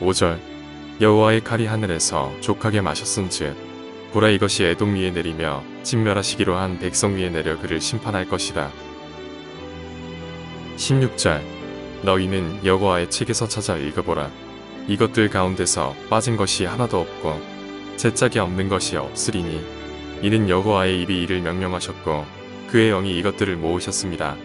5절 여호와의 칼이 하늘에서 족하게 마셨은즉 보라 이것이 에돔 위에 내리며 진멸하시기로 한 백성 위에 내려 그를 심판할 것이다. 16절 너희는 여호와의 책에서 찾아 읽어보라. 이것들 가운데서 빠진 것이 하나도 없고 제짝이 없는 것이 없으리니 이는 여호와의 입이 이를 명령하셨고 그의 영이 이것들을 모으셨습니다.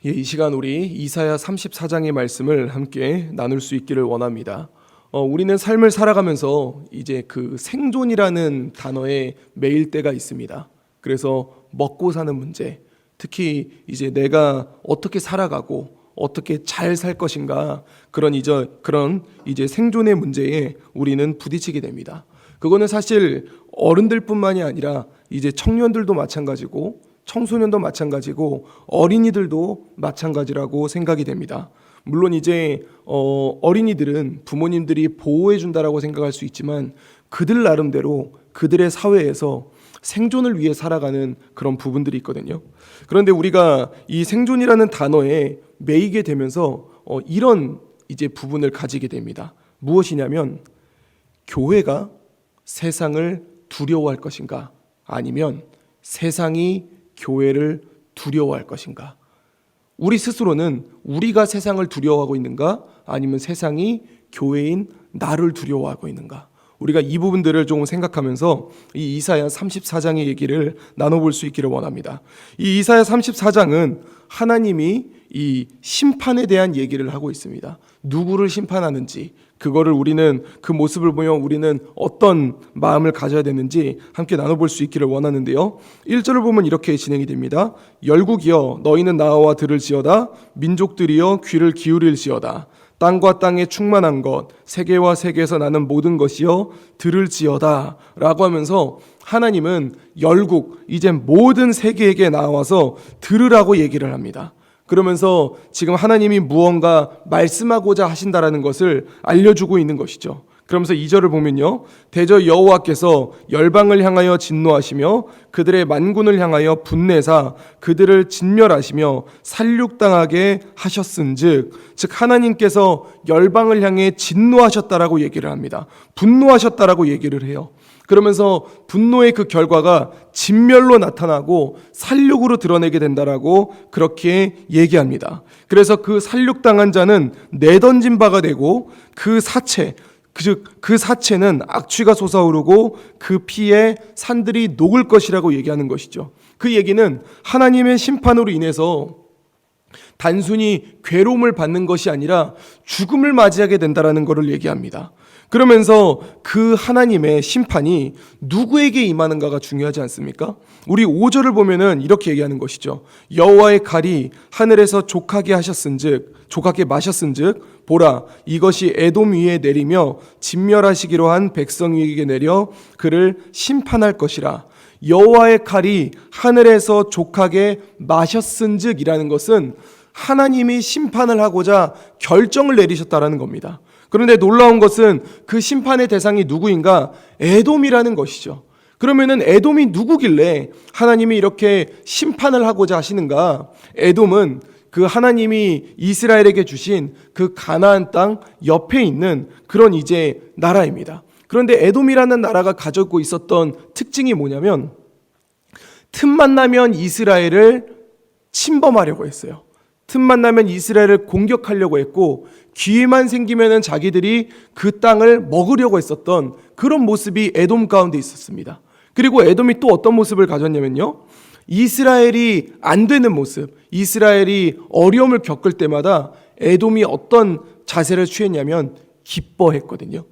이 시간 우리 이사야 34장의 말씀을 함께 나눌 수 있기를 원합니다. 우리는 삶을 살아가면서 이제 그 생존이라는 단어에 매일 때가 있습니다. 그래서 먹고 사는 문제, 특히 이제 내가 어떻게 살아가고 어떻게 잘 살 것인가 그런 이제 생존의 문제에 우리는 부딪히게 됩니다. 그거는 사실 어른들뿐만이 아니라 이제 청년들도 마찬가지고 청소년도 마찬가지고 어린이들도 마찬가지라고 생각이 됩니다. 물론 이제 어린이들은 부모님들이 보호해 준다라고 생각할 수 있지만 그들 나름대로 그들의 사회에서 생존을 위해 살아가는 그런 부분들이 있거든요. 그런데 우리가 이 생존이라는 단어에 매이게 되면서 이런 이제 부분을 가지게 됩니다. 무엇이냐면 교회가 세상을 두려워할 것인가 아니면 세상이 교회를 두려워할 것인가. 우리 스스로는 우리가 세상을 두려워하고 있는가 아니면 세상이 교회인 나를 두려워하고 있는가. 우리가 이 부분들을 조금 생각하면서 이 이사야 34장의 얘기를 나눠볼 수 있기를 원합니다. 이 이사야 34장은 하나님이 이 심판에 대한 얘기를 하고 있습니다. 누구를 심판하는지 그거를 우리는 그 모습을 보면 우리는 어떤 마음을 가져야 되는지 함께 나눠볼 수 있기를 원하는데요. 1절을 보면 이렇게 진행이 됩니다. 열국이여 너희는 나와 들을지어다 민족들이여 귀를 기울일지어다 땅과 땅에 충만한 것 세계와 세계에서 나는 모든 것이여 들을지어다 라고 하면서 하나님은 열국 이제 모든 세계에게 나와서 들으라고 얘기를 합니다. 그러면서 지금 하나님이 무언가 말씀하고자 하신다라는 것을 알려주고 있는 것이죠. 그러면서 2절을 보면요. 대저 여호와께서 열방을 향하여 진노하시며 그들의 만군을 향하여 분내사 그들을 진멸하시며 살육당하게 하셨은즉 즉 하나님께서 열방을 향해 진노하셨다라고 얘기를 합니다. 분노하셨다라고 얘기를 해요. 그러면서 분노의 그 결과가 진멸로 나타나고 살육으로 드러내게 된다라고 그렇게 얘기합니다. 그래서 그 살육당한 자는 내던진 바가 되고 그 사체 즉 그 사체는 악취가 솟아오르고 그 피에 산들이 녹을 것이라고 얘기하는 것이죠. 그 얘기는 하나님의 심판으로 인해서 단순히 괴로움을 받는 것이 아니라 죽음을 맞이하게 된다라는 것을 얘기합니다. 그러면서 그 하나님의 심판이 누구에게 임하는가가 중요하지 않습니까? 우리 5절을 보면은 이렇게 얘기하는 것이죠. 여호와의 칼이 하늘에서 족하게 마셨은즉 보라 이것이 에돔 위에 내리며 진멸하시기로 한 백성 위에 내려 그를 심판할 것이라. 여호와의 칼이 하늘에서 족하게 마셨은즉이라는 것은 하나님이 심판을 하고자 결정을 내리셨다라는 겁니다. 그런데 놀라운 것은 그 심판의 대상이 누구인가? 에돔이라는 것이죠. 그러면은 에돔이 누구길래 하나님이 이렇게 심판을 하고자 하시는가? 에돔은 그 하나님이 이스라엘에게 주신 그 가나안 땅 옆에 있는 그런 이제 나라입니다. 그런데 에돔이라는 나라가 가지고 있었던 특징이 뭐냐면 틈만 나면 이스라엘을 침범하려고 했어요. 틈만 나면 이스라엘을 공격하려고 했고 기회만 생기면 자기들이 그 땅을 먹으려고 했었던 그런 모습이 에돔 가운데 있었습니다. 그리고 에돔이 또 어떤 모습을 가졌냐면요. 이스라엘이 안 되는 모습, 이스라엘이 어려움을 겪을 때마다 에돔이 어떤 자세를 취했냐면 기뻐했거든요.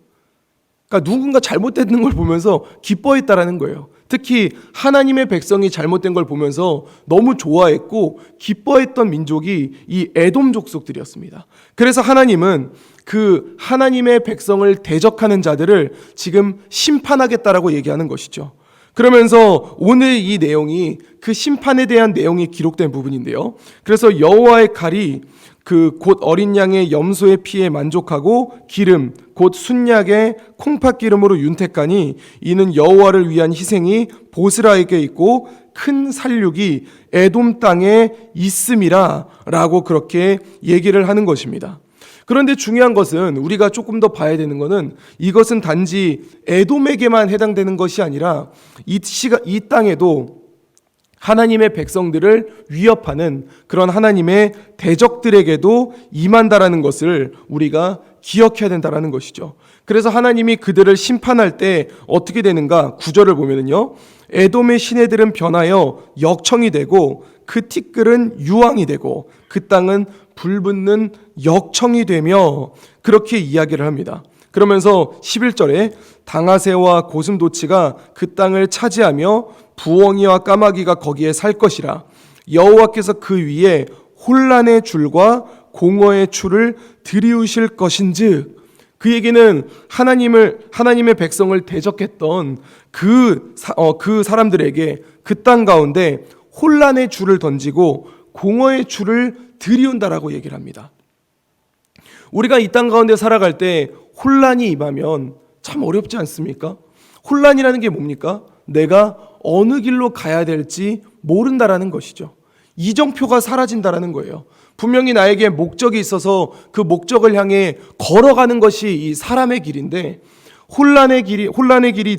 그러니까 누군가 잘못되는 걸 보면서 기뻐했다라는 거예요. 특히 하나님의 백성이 잘못된 걸 보면서 너무 좋아했고 기뻐했던 민족이 이 에돔 족속들이었습니다. 그래서 하나님은 그 하나님의 백성을 대적하는 자들을 지금 심판하겠다라고 얘기하는 것이죠. 그러면서 오늘 이 내용이 그 심판에 대한 내용이 기록된 부분인데요. 그래서 여호와의 칼이 그 곧 어린 양의 염소의 피에 만족하고 기름 곧 순약의 콩팥 기름으로 윤택하니 이는 여호와를 위한 희생이 보스라에게 있고 큰 살육이 에돔 땅에 있음이라 라고 그렇게 얘기를 하는 것입니다. 그런데 중요한 것은 우리가 조금 더 봐야 되는 것은 이것은 단지 에돔에게만 해당되는 것이 아니라 이 땅에도 하나님의 백성들을 위협하는 그런 하나님의 대적들에게도 임한다라는 것을 우리가 기억해야 된다라는 것이죠. 그래서 하나님이 그들을 심판할 때 어떻게 되는가? 9절을 보면은요. 에돔의 시내들은 변하여 역청이 되고 그 티끌은 유황이 되고 그 땅은 불붙는 역청이 되며 그렇게 이야기를 합니다. 그러면서 11절에 당아새와 고슴도치가 그 땅을 차지하며 부엉이와 까마귀가 거기에 살 것이라. 여호와께서 그 위에 혼란의 줄과 공허의 추를 들이우실 것인즉. 그 얘기는 하나님의 백성을 대적했던 그 사람들에게 그 땅 가운데 혼란의 줄을 던지고 공허의 줄을 들이운다라고 얘기를 합니다. 우리가 이 땅 가운데 살아갈 때 혼란이 임하면 참 어렵지 않습니까? 혼란이라는 게 뭡니까? 내가 어느 길로 가야 될지 모른다라는 것이죠. 이정표가 사라진다라는 거예요. 분명히 나에게 목적이 있어서 그 목적을 향해 걸어가는 것이 이 사람의 길인데 혼란의 줄이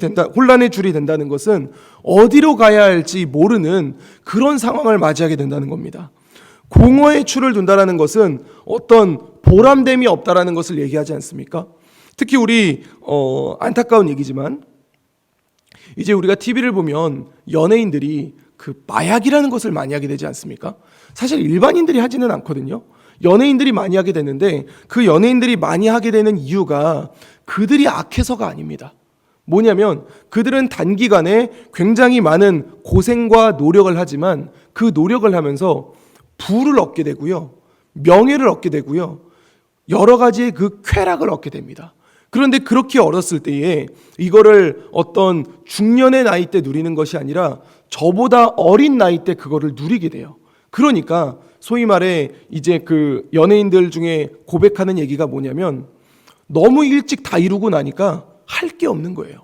된다는 것은 어디로 가야 할지 모르는 그런 상황을 맞이하게 된다는 겁니다. 공허의 추를 둔다라는 것은 어떤 보람됨이 없다라는 것을 얘기하지 않습니까? 특히 우리 안타까운 얘기지만 이제 우리가 TV를 보면 연예인들이 그 마약이라는 것을 많이 하게 되지 않습니까? 사실 일반인들이 하지는 않거든요. 연예인들이 많이 하게 되는데 그 연예인들이 많이 하게 되는 이유가 그들이 악해서가 아닙니다. 뭐냐면 그들은 단기간에 굉장히 많은 고생과 노력을 하지만 그 노력을 하면서 부를 얻게 되고요. 명예를 얻게 되고요. 여러 가지의 그 쾌락을 얻게 됩니다. 그런데 그렇게 어렸을 때에 이거를 어떤 중년의 나이 때 누리는 것이 아니라 저보다 어린 나이 때 그거를 누리게 돼요. 그러니까 소위 말해 이제 그 연예인들 중에 고백하는 얘기가 뭐냐면 너무 일찍 다 이루고 나니까 할 게 없는 거예요.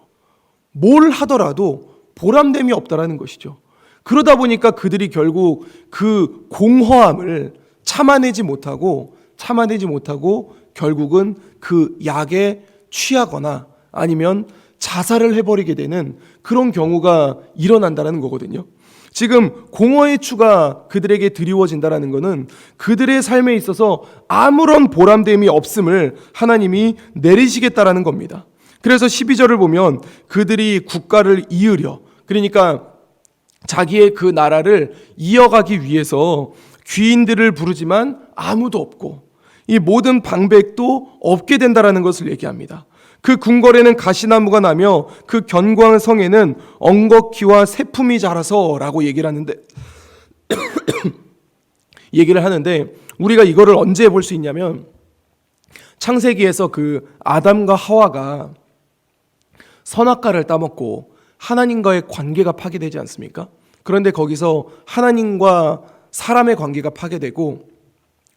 뭘 하더라도 보람됨이 없다라는 것이죠. 그러다 보니까 그들이 결국 그 공허함을 참아내지 못하고 결국은 그 약에 취하거나 아니면 자살을 해버리게 되는 그런 경우가 일어난다는 거거든요. 지금 공허의 추가 그들에게 드리워진다는 것은 그들의 삶에 있어서 아무런 보람됨이 없음을 하나님이 내리시겠다라는 겁니다. 그래서 12절을 보면 그들이 국가를 이으려, 그러니까 자기의 그 나라를 이어가기 위해서 귀인들을 부르지만 아무도 없고 이 모든 방백도 없게 된다라는 것을 얘기합니다. 그 궁궐에는 가시나무가 나며 그 견고한 성에는 엉겅퀴와 새품이 자라서라고 얘기를 하는데 우리가 이거를 언제 볼 수 있냐면 창세기에서 그 아담과 하와가 선악과를 따먹고 하나님과의 관계가 파괴되지 않습니까? 그런데 거기서 하나님과 사람의 관계가 파괴되고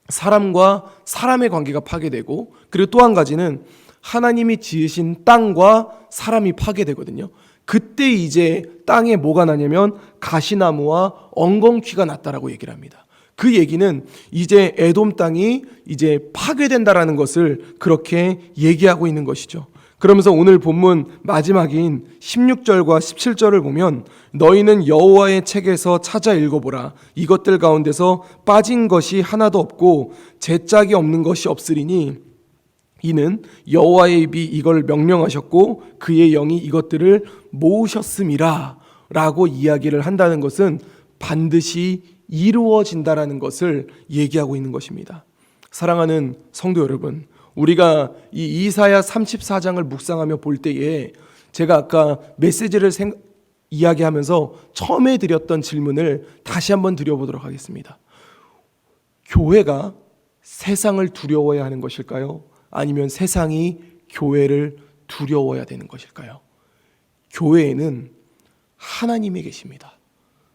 사람과 사람의 관계가 파괴되고 그리고 또 한 가지는 하나님이 지으신 땅과 사람이 파괴되거든요. 그때 이제 땅에 뭐가 나냐면 가시나무와 엉겅퀴가 났다라고 얘기를 합니다. 그 얘기는 이제 에돔 땅이 이제 파괴된다라는 것을 그렇게 얘기하고 있는 것이죠. 그러면서 오늘 본문 마지막인 16절과 17절을 보면 너희는 여호와의 책에서 찾아 읽어보라. 이것들 가운데서 빠진 것이 하나도 없고 제짝이 없는 것이 없으리니 이는 여호와의 입이 이걸 명령하셨고 그의 영이 이것들을 모으셨음이라 라고 이야기를 한다는 것은 반드시 이루어진다라는 것을 얘기하고 있는 것입니다. 사랑하는 성도 여러분, 우리가 이 이사야 34장을 묵상하며 볼 때에 제가 아까 메시지를 이야기하면서 처음에 드렸던 질문을 다시 한번 드려보도록 하겠습니다. 교회가 세상을 두려워해야 하는 것일까요? 아니면 세상이 교회를 두려워해야 되는 것일까요? 교회에는 하나님이 계십니다.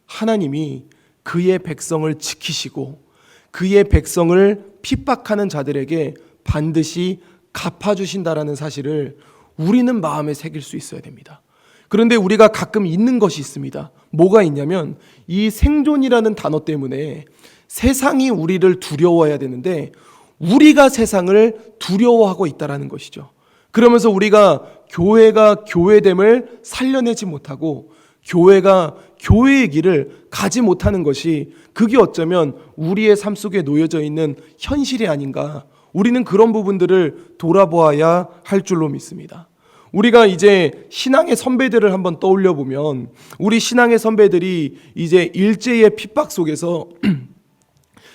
하나님이 그의 백성을 지키시고 그의 백성을 핍박하는 자들에게 반드시 갚아주신다라는 사실을 우리는 마음에 새길 수 있어야 됩니다. 그런데 우리가 가끔 잊는 것이 있습니다. 뭐가 있냐면 이 생존이라는 단어 때문에 세상이 우리를 두려워해야 되는데 우리가 세상을 두려워하고 있다라는 것이죠. 그러면서 우리가 교회가 교회됨을 살려내지 못하고 교회가 교회의 길을 가지 못하는 것이 그게 어쩌면 우리의 삶 속에 놓여져 있는 현실이 아닌가. 우리는 그런 부분들을 돌아보아야 할 줄로 믿습니다. 우리가 이제 신앙의 선배들을 한번 떠올려 보면 우리 신앙의 선배들이 이제 일제의 핍박 속에서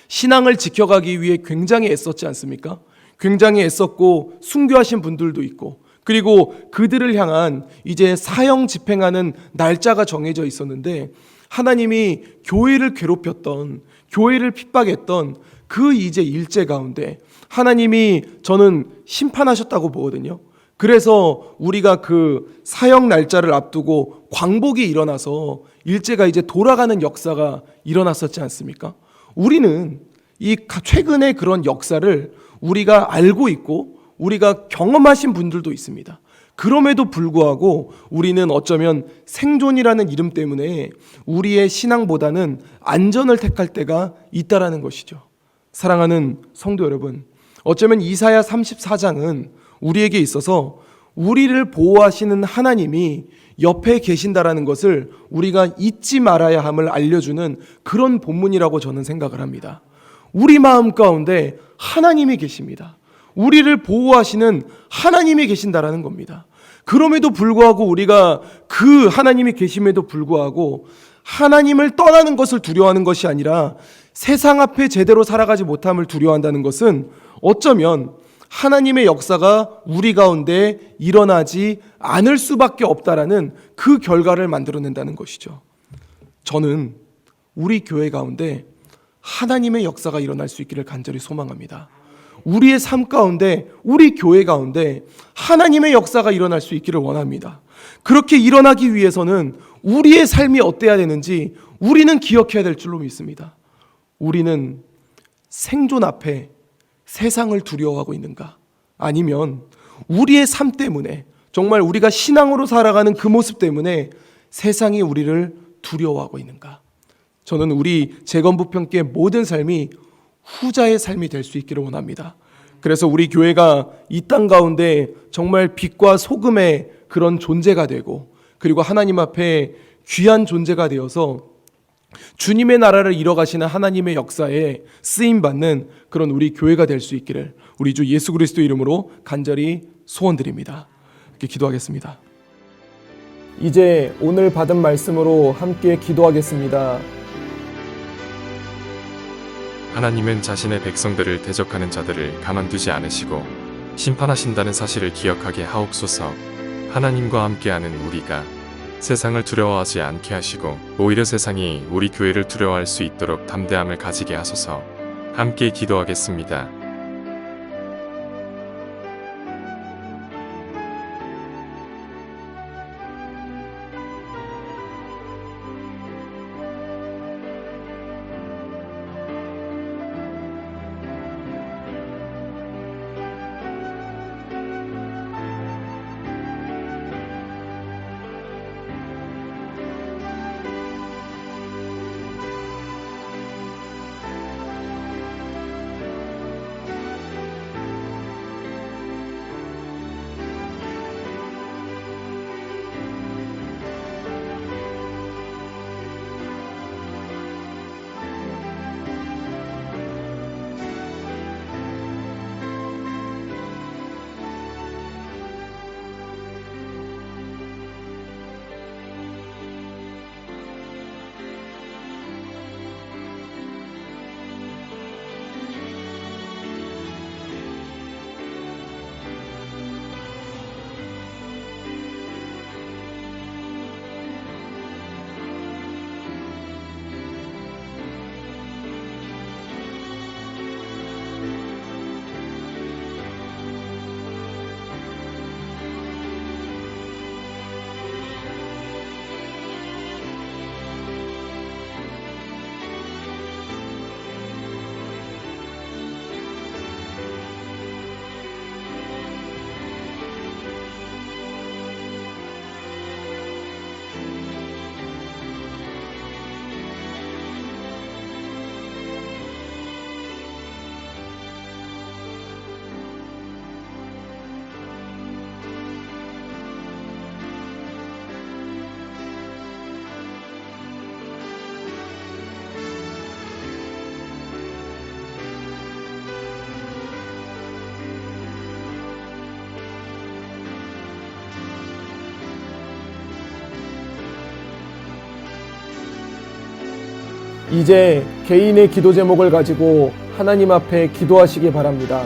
신앙을 지켜가기 위해 굉장히 애썼지 않습니까? 굉장히 애썼고 순교하신 분들도 있고 그리고 그들을 향한 이제 사형 집행하는 날짜가 정해져 있었는데 하나님이 교회를 괴롭혔던 교회를 핍박했던 그 이제 일제 가운데 하나님이 저는 심판하셨다고 보거든요. 그래서 우리가 그 사형 날짜를 앞두고 광복이 일어나서 일제가 이제 돌아가는 역사가 일어났었지 않습니까? 우리는 이 최근의 그런 역사를 우리가 알고 있고 우리가 경험하신 분들도 있습니다. 그럼에도 불구하고 우리는 어쩌면 생존이라는 이름 때문에 우리의 신앙보다는 안전을 택할 때가 있다라는 것이죠. 사랑하는 성도 여러분, 어쩌면 이사야 34장은 우리에게 있어서 우리를 보호하시는 하나님이 옆에 계신다라는 것을 우리가 잊지 말아야 함을 알려주는 그런 본문이라고 저는 생각을 합니다. 우리 마음 가운데 하나님이 계십니다. 우리를 보호하시는 하나님이 계신다라는 겁니다. 그럼에도 불구하고 우리가 그 하나님이 계심에도 불구하고 하나님을 떠나는 것을 두려워하는 것이 아니라 세상 앞에 제대로 살아가지 못함을 두려워한다는 것은 어쩌면 하나님의 역사가 우리 가운데 일어나지 않을 수밖에 없다라는 그 결과를 만들어낸다는 것이죠. 저는 우리 교회 가운데 하나님의 역사가 일어날 수 있기를 간절히 소망합니다. 우리의 삶 가운데, 우리 교회 가운데 하나님의 역사가 일어날 수 있기를 원합니다. 그렇게 일어나기 위해서는 우리의 삶이 어때야 되는지 우리는 기억해야 될 줄로 믿습니다. 우리는 생존 앞에 세상을 두려워하고 있는가? 아니면 우리의 삶 때문에 정말 우리가 신앙으로 살아가는 그 모습 때문에 세상이 우리를 두려워하고 있는가? 저는 우리 재건부평교의 모든 삶이 후자의 삶이 될 수 있기를 원합니다. 그래서 우리 교회가 이 땅 가운데 정말 빛과 소금의 그런 존재가 되고 그리고 하나님 앞에 귀한 존재가 되어서 주님의 나라를 이뤄가시는 하나님의 역사에 쓰임받는 그런 우리 교회가 될 수 있기를 우리 주 예수 그리스도 이름으로 간절히 소원드립니다. 이렇게 기도하겠습니다. 이제 오늘 받은 말씀으로 함께 기도하겠습니다. 하나님은 자신의 백성들을 대적하는 자들을 가만두지 않으시고 심판하신다는 사실을 기억하게 하옵소서. 하나님과 함께하는 우리가 세상을 두려워하지 않게 하시고 오히려 세상이 우리 교회를 두려워할 수 있도록 담대함을 가지게 하소서. 함께 기도하겠습니다. 이제 개인의 기도 제목을 가지고 하나님 앞에 기도하시기 바랍니다.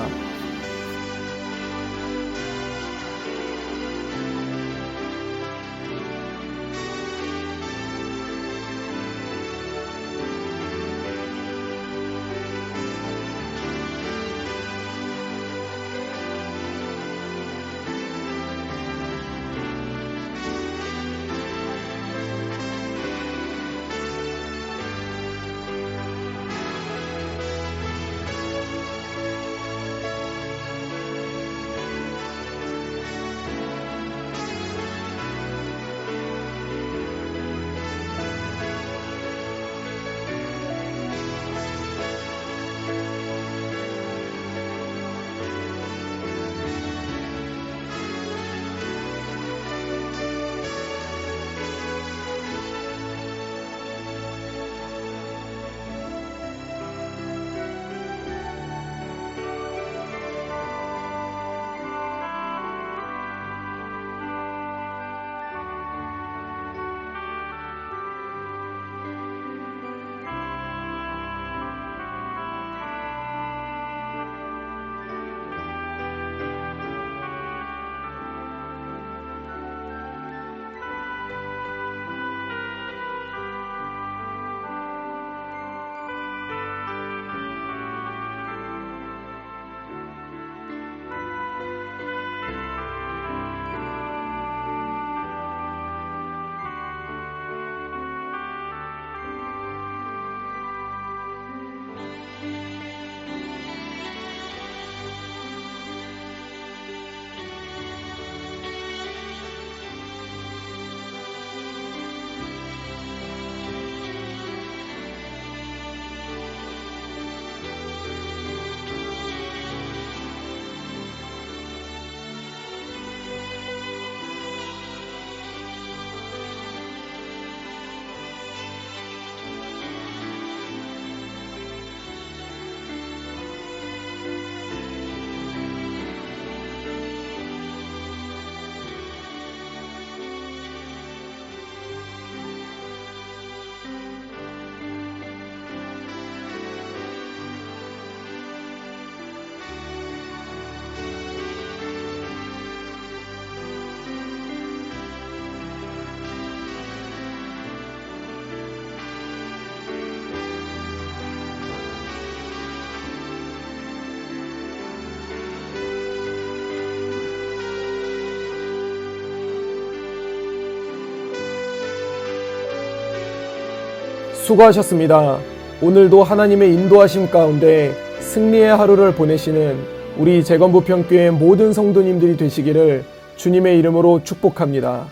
수고하셨습니다. 오늘도 하나님의 인도하심 가운데 승리의 하루를 보내시는 우리 재건부평교회 모든 성도님들이 되시기를 주님의 이름으로 축복합니다.